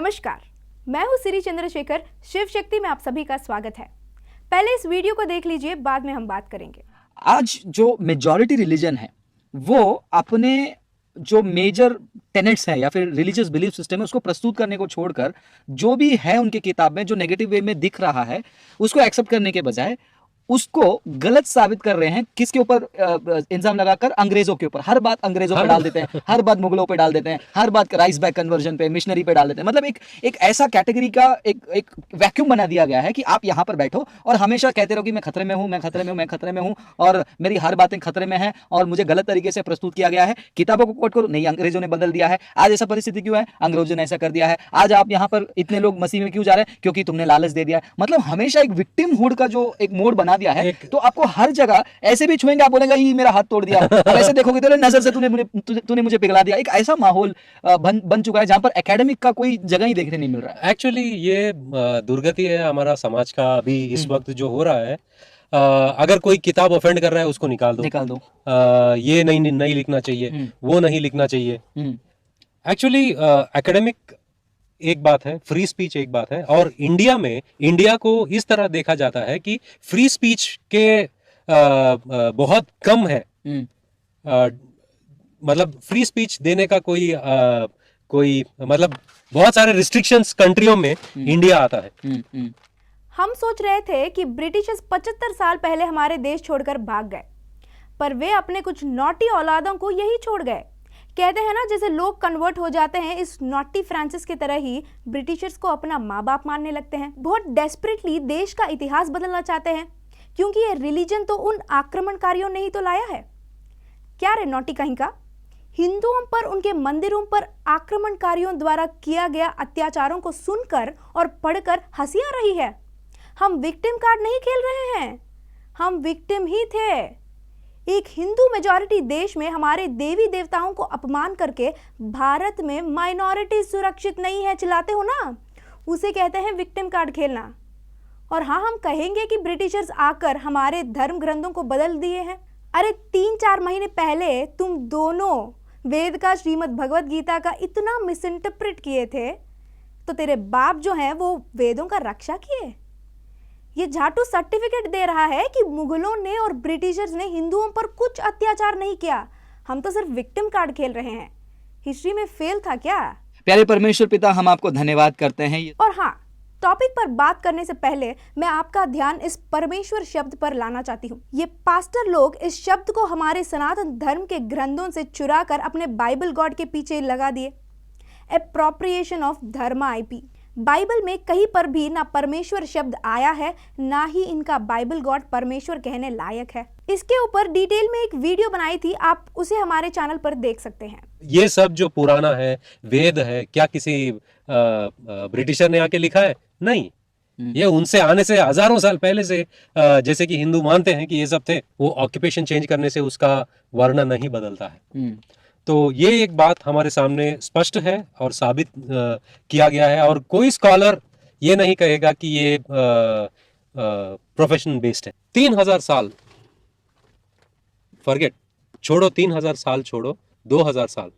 नमस्कार, मैं हूं श्री चंद्रशेखर। शिव शक्ति में आप सभी का स्वागत है। पहले इस वीडियो को देख लीजिए, बाद में हम बात करेंगे। आज जो मेजॉरिटी रिलीजन है वो अपने जो मेजर टेनेट्स हैं या फिर रिलीजियस बिलीफ सिस्टम है उसको प्रस्तुत करने को छोड़कर जो भी है उनके किताब में जो नेगेटिव वे में दिख रहा है उसको एक्सेप्ट करने के बजाय उसको गलत साबित कर रहे हैं। किसके ऊपर इल्जाम लगाकर? अंग्रेजों के ऊपर। हर बात अंग्रेजों पे डाल देते हैं, हर बात मुगलों पे डाल देते हैं, हर बात राइस बैक कन्वर्जन पे, मिशनरी पे डाल देते हैं। मतलब एक ऐसा कैटेगरी का एक वैक्यूम बना दिया गया है कि आप यहाँ पर बैठो और हमेशा कहते रहो कि मैं खतरे में हूँ, मैं खतरे में हूँ, मैं खतरे में हूँ और मेरी हर बातें खतरे में है और मुझे गलत तरीके से प्रस्तुत किया गया है। किताबों को कोट करो, नहीं अंग्रेजों ने बदल दिया है, आज ऐसा परिस्थिति क्यों है, अंग्रेजों ने ऐसा कर दिया है, आज आप यहाँ पर इतने लोग मसीह में क्यों जा रहे हैं, क्योंकि तुमने लालच दे दिया है। मतलब हमेशा एक विक्टिम हुड का जो एक मोड बना दिया है। तो आपको हर जगह ऐसे भी छुएंगे, आप बोलेंगे ये मेरा हाथ तोड़ दिया, अब ऐसे देखोगे तो नजर से तूने मुझे पिघला दिया। एक ऐसा माहौल बन चुका है जहां पर एकेडमिक का कोई जगह ही देखने नहीं मिल रहा है। एक्चुअली ये दुर्गति है हमारा समाज का अभी इस वक्त जो हो रहा है। अगर कोई किताब ऑफेंड कर रहा है उसको निकाल दो। ये नहीं लिखना चाहिए, वो नहीं लिखना चाहिए। एक्चुअली एकेडमिक एक बात है, फ्री स्पीच एक बात है, और इंडिया को इस तरह देखा जाता है कि फ्री स्पीच के बहुत कम है। मतलब फ्री स्पीच देने का कोई मतलब बहुत सारे रिस्ट्रिक्शंस कंट्रियों में इंडिया आता है। हम सोच रहे थे कि ब्रिटिशर्स 75 साल पहले हमारे देश छोड़कर भाग गए, पर वे अपने कुछ नॉटी औलादों को यही छोड़ गए। कहते हैं ना, जैसे लोग कन्वर्ट हो जाते हैं, इस नॉटी फ्रांसिस की तरह ही ब्रिटिशर्स को अपना माँ बाप मानने लगते हैं। बहुत डेस्परेटली देश का इतिहास बदलना चाहते हैं, क्योंकि ये रिलीजन तो उन आक्रमणकारियों ने ही तो लाया है। क्या रे नॉटी कहीं का, हिंदुओं पर, उनके मंदिरों पर आक्रमणकारियों द्वारा किया गया अत्याचारों को सुनकर और पढ़कर हंसी आ रही है। हम विक्टिम कार्ड नहीं खेल रहे हैं, हम विक्टिम ही थे। एक हिंदू मेजॉरिटी देश में हमारे देवी देवताओं को अपमान करके भारत में माइनॉरिटी सुरक्षित नहीं है चिल्लाते हो ना, उसे कहते हैं विक्टिम कार्ड खेलना। और हाँ, हम कहेंगे कि ब्रिटिशर्स आकर हमारे धर्म ग्रंथों को बदल दिए हैं। अरे 3-4 महीने पहले तुम दोनों वेद का, श्रीमद् भगवत गीता का इतना मिसइंटरप्रेट किए थे, तो तेरे बाप जो हैं वो वेदों का रक्षा किए। ये झाटू सर्टिफिकेट दे रहा है कि मुगलों ने और ब्रिटिशर्स ने हिंदुओं पर कुछ अत्याचार नहीं किया, हम तो सिर्फ विक्टिम कार्ड खेल रहे हैं। हिस्ट्री में फेल था क्या? प्यारे परमेश्वर पिता, हम आपको धन्यवाद करते हैं। और हाँ, टॉपिक पर बात करने से पहले मैं आपका ध्यान इस परमेश्वर शब्द पर लाना चाहती हूँ। ये पास्टर लोग इस शब्द को हमारे सनातन धर्म के ग्रंथों से चुरा कर अपने बाइबल गॉड के पीछे लगा दिए। एप्रोप्रिएशन ऑफ धर्म आईपी। बाइबल में कहीं पर भी ना परमेश्वर शब्द आया है, ना ही इनका बाइबल गॉड परमेश्वर कहने लायक है। इसके ऊपर डिटेल में एक वीडियो बनाई थी, आप उसे हमारे चैनल पर देख सकते हैं। ये सब जो पुराना है, वेद है, क्या किसी ब्रिटिशर ने आके लिखा है? नहीं, ये उनसे आने से हजारों साल पहले से, जैसे कि हिंदू मानते हैं कि ये सब थे, वो ऑक्यूपेशन चेंज करने से उसका वर्ण नहीं बदलता है। तो ये एक बात हमारे सामने स्पष्ट है और साबित किया गया है, और कोई स्कॉलर ये नहीं कहेगा कि ये प्रोफेशन बेस्ड है। 3000 साल फॉरगेट, छोड़ो 3000 साल, छोड़ो 2000 साल,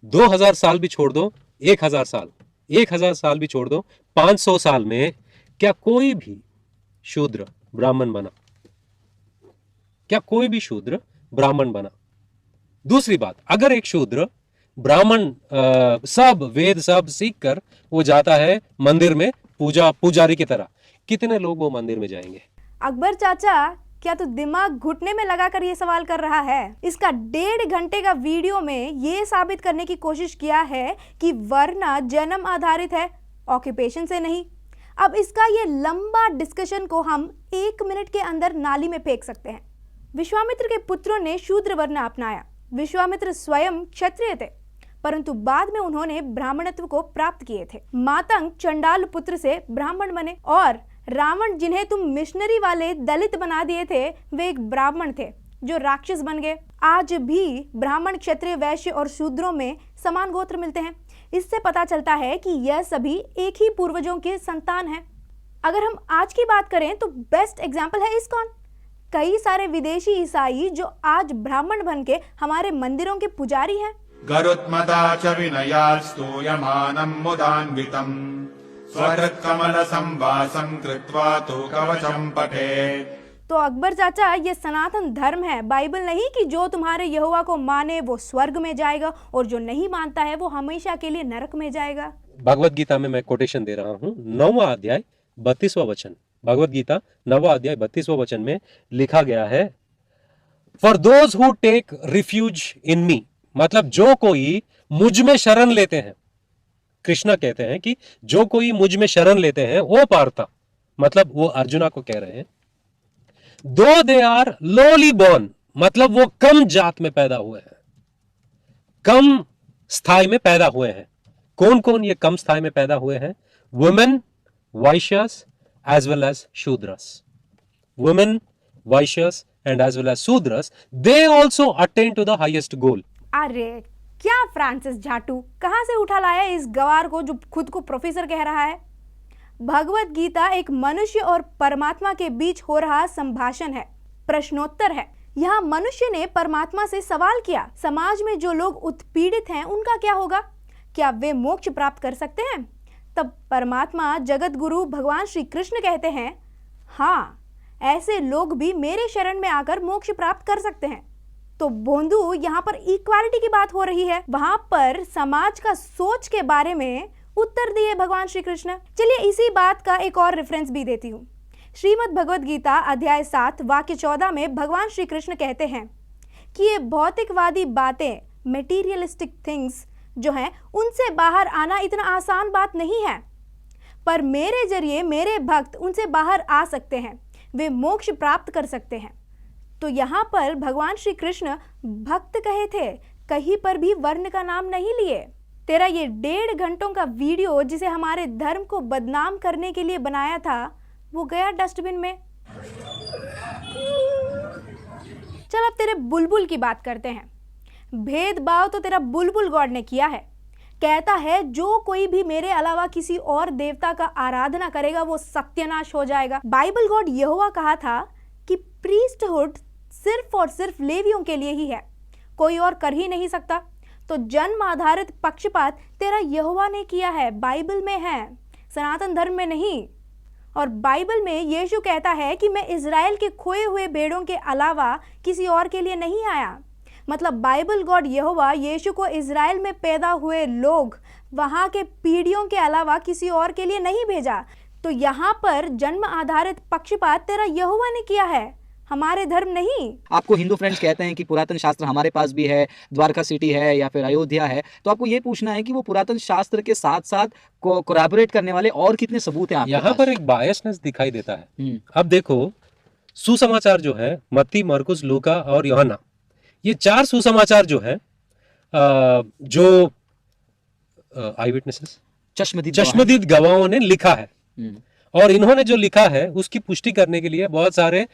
2000 साल भी छोड़ दो, 1000 साल, 1000 साल भी छोड़ दो, 500 साल में क्या कोई भी शूद्र ब्राह्मण बना? क्या कोई भी शूद्र ब्राह्मण बना? दूसरी बात, अगर एक शूद्र ब्राह्मण सब वेद सब सीख कर वो जाता है मंदिर में पुजारी की तरह, कितने लोग वो मंदिर में जाएंगे? अकबर चाचा, क्या तू दिमाग घुटने में लगाकर ये सवाल कर रहा है? इसका 1.5 घंटे का वीडियो में ये साबित करने की कोशिश किया है कि वर्ण जन्म आधारित है, ऑक्यूपेशन से नहीं। अब इसका ये लंबा डिस्कशन को हम 1 मिनट के अंदर नाली में फेंक सकते हैं। विश्वामित्र के पुत्रों ने शूद्र वर्ण अपनाया। विश्वामित्र स्वयं क्षत्रिय थे, परंतु बाद में उन्होंने ब्राह्मणत्व को प्राप्त किए थे। मातंग चंडाल पुत्र से ब्राह्मण बने, और रावण, जिन्हें तुम मिशनरी वाले दलित बना दिए थे, वे एक ब्राह्मण थे जो राक्षस बन गए। आज भी ब्राह्मण, क्षत्रिय, वैश्य और शूद्रों में समान गोत्र मिलते हैं। इससे पता चलता है कि यह सभी एक ही पूर्वजों के संतान हैं। अगर हम आज की बात करें तो बेस्ट एग्जाम्पल है इस्कॉन। कई सारे विदेशी ईसाई जो आज ब्राह्मण बन के हमारे मंदिरों के पुजारी हैं। गरुत्मता च विनयात् स्तूयमानम् मुदान्वितम् स्वहृत्कमलसंवासम् कृत्वा तु कवचम् पठेत्। तो अकबर चाचा, ये सनातन धर्म है, बाइबल नहीं कि जो तुम्हारे यहोवा को माने वो स्वर्ग में जाएगा और जो नहीं मानता है वो हमेशा के लिए नरक में जाएगा। भगवत गीता में मैं कोटेशन दे रहा हूं, 9वां अध्याय 32वां वचन। भगवत गीता 9वां अध्याय 32वां वचन में लिखा गया है, for those who take refuge in me, मतलब जो कोई मुझ में शरण लेते हैं। कृष्ण कहते हैं कि जो कोई मुझ में शरण लेते हैं वो पार्था, मतलब वो अर्जुना को कह रहे हैं, दो दे आर लोली बॉर्न, मतलब वो कम जात में पैदा हुए हैं, कम स्थाई में पैदा हुए हैं। कौन कौन ये कम स्थाई में पैदा हुए हैं? Women, vaishyas as well as shudras. Women, vaishyas and as well as shudras, they also attain to the highest goal. अरे क्या फ्रांसिस झाटू, कहां से उठा लाया इस गवार को जो खुद को प्रोफेसर कह रहा है? भगवत गीता एक मनुष्य और परमात्मा के बीच हो रहा संभाषण है, प्रश्नोत्तर है। यहाँ मनुष्य ने परमात्मा से सवाल किया, समाज में जो लोग उत्पीड़ित हैं उनका क्या होगा? क्या वे मोक्ष प्राप्त कर सकते हैं? तब परमात्मा जगत गुरु भगवान श्री कृष्ण कहते हैं, हाँ, ऐसे लोग भी मेरे शरण में आकर मोक्ष प्राप्त कर सकते हैं। तो बोंधु, यहाँ पर इक्वालिटी की बात हो रही है, वहां पर समाज का सोच के बारे में उत्तर दिए भगवान श्री कृष्ण। चलिए इसी बात का एक और रेफरेंस भी देती हूँ। श्रीमद् भगवद गीता अध्याय 7 वाक्य 14 में भगवान श्री कृष्ण कहते हैं कि ये भौतिकवादी बातें, मेटीरियलिस्टिक थिंग्स जो हैं, उनसे बाहर आना इतना आसान बात नहीं है, पर मेरे जरिए मेरे भक्त उनसे बाहर आ सकते हैं, वे मोक्ष प्राप्त कर सकते हैं। तो यहाँ पर भगवान श्री कृष्ण भक्त कहे थे, कहीं पर भी वर्ण का नाम नहीं लिए। तेरा ये 1.5 घंटों का वीडियो जिसे हमारे धर्म को बदनाम करने के लिए बनाया था, वो गया डस्टबिन में। चल अब तेरे बुलबुल की बात करते हैं। भेदभाव तो तेरा बुलबुल गॉड ने किया है। कहता है जो कोई भी मेरे अलावा किसी और देवता का आराधना करेगा वो सत्यानाश हो जाएगा। बाइबल गॉड यहोवा कहा था कि प्रीस्टहुड सिर्फ और सिर्फ लेवियों के लिए ही है, कोई और कर ही नहीं सकता। तो जन्म आधारित पक्षपात तेरा यहोवा ने किया है, बाइबल में है, सनातन धर्म में नहीं। और बाइबल में यीशु कहता है कि मैं इज़राइल के खोए हुए भेड़ों के अलावा किसी और के लिए नहीं आया। मतलब बाइबल गॉड यहोवा यीशु को इज़राइल में पैदा हुए लोग, वहाँ के पीढ़ियों के अलावा किसी और के लिए नहीं भेजा। तो यहाँ पर जन्म आधारित पक्षपात तेरा यहोवा ने किया है, हमारे धर्म नहीं। आपको हिंदू फ्रेंड्स कहते हैं कि पुरातन शास्त्र हमारे पास भी है, द्वारका सिटी है या फिर अयोध्या है, तो आपको ये पूछना है कि वो पुरातन शास्त्र के साथ साथ कोलैबोरेट करने वाले और कितने सबूत हैं आपके यहाँ पास? पर एक बायसनेस दिखाई देता है। अब देखो, सुसमाचार जो है, मत्ती, मरकुस, लूका और यूहन्ना, ये 4 सुसमाचार जो है, जो आई विटनेसेस, चश्मदीद गवाहों ने लिखा है, और इन्होंने जो लिखा है उसकी पुष्टि करने के लिए बहुत सारे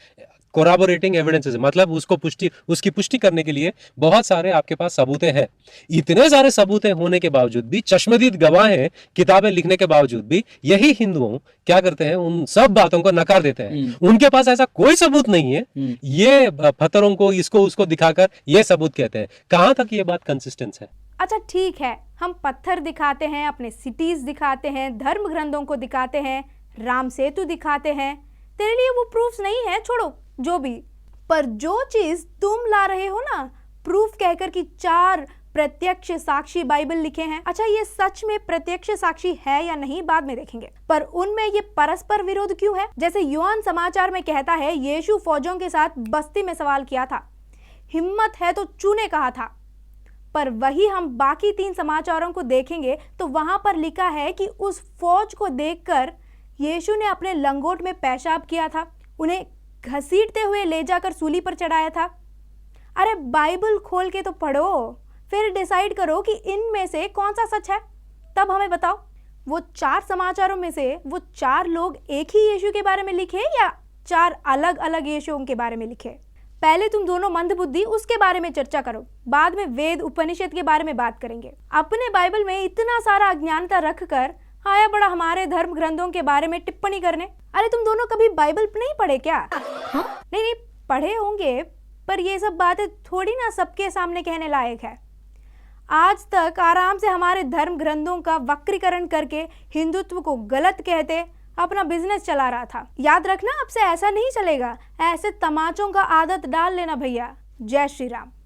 कोराबोरेटिंग एविडेंसेस, मतलब उसकी पुष्टि करने के लिए बहुत सारे आपके पास सबूतें हैं। इतने सारे सबूतें होने के बावजूद भी, चश्मदीद गवाह हैं किताबें लिखने के बावजूद भी, यही हिंदुओं क्या करते हैं, उन सब बातों को नकार देते हैं। उनके पास ऐसा कोई सबूत नहीं है, ये पत्थरों को इसको उसको दिखाकर ये सबूत कहते हैं। कहां तक ये बात कंसिस्टेंस है? अच्छा ठीक है, हम पत्थर दिखाते हैं, अपने सिटीज दिखाते हैं, धर्म ग्रंथों को दिखाते हैं, राम सेतु दिखाते हैं, तेरे लिए वो प्रूफ्स नहीं है, छोड़ो जो भी। पर जो चीज तुम ला रहे हो ना, प्रूफ कहकर कि 4 प्रत्यक्ष साक्षी बाइबल लिखे हैं, अच्छा ये सच में प्रत्यक्ष साक्षी है या नहीं बाद में देखेंगे, पर उनमें ये परस्पर विरोध क्यों है? जैसे यूहन्ना समाचार में कहता है, यीशु फौजों के साथ बस्ती में सवाल किया था, हिम्मत है तो चूने कहा था। पर वही हम बाकी 3 समाचारों को देखेंगे तो वहां पर लिखा है कि उस फौज को देखकर यीशु ने अपने लंगोट में पेशाब किया था, उन्हें घसीटते हुए ले जाकर सूली पर चढ़ाया था। अरे बाइबल खोल के तो पढ़ो, फिर डिसाइड करो कि इनमें से कौन सा सच है, तब हमें बताओ। वो 4 समाचारों में से वो 4 लोग एक ही यीशु के बारे में लिखे या 4 अलग अलग यीशुओं के बारे में लिखे? पहले तुम दोनों मंदबुद्धि उसके बारे में चर्चा करो, बाद में वेद उपनिषद के बारे में बात करेंगे। अपने बाइबल में इतना सारा अज्ञानता रखकर आया बड़ा हमारे धर्म ग्रंथों के बारे में टिप्पणी करने। अरे तुम दोनों कभी बाइबल नहीं पढ़े क्या? नहीं पढ़े होंगे, पर ये सब बातें थोड़ी ना सबके सामने कहने लायक है। आज तक आराम से हमारे धर्म ग्रंथों का वक्रीकरण करके हिंदुत्व को गलत कहते अपना बिजनेस चला रहा था। याद रखना, अब से ऐसा नहीं चलेगा। ऐसे तमाचों का आदत डाल लेना भैया। जय श्री राम।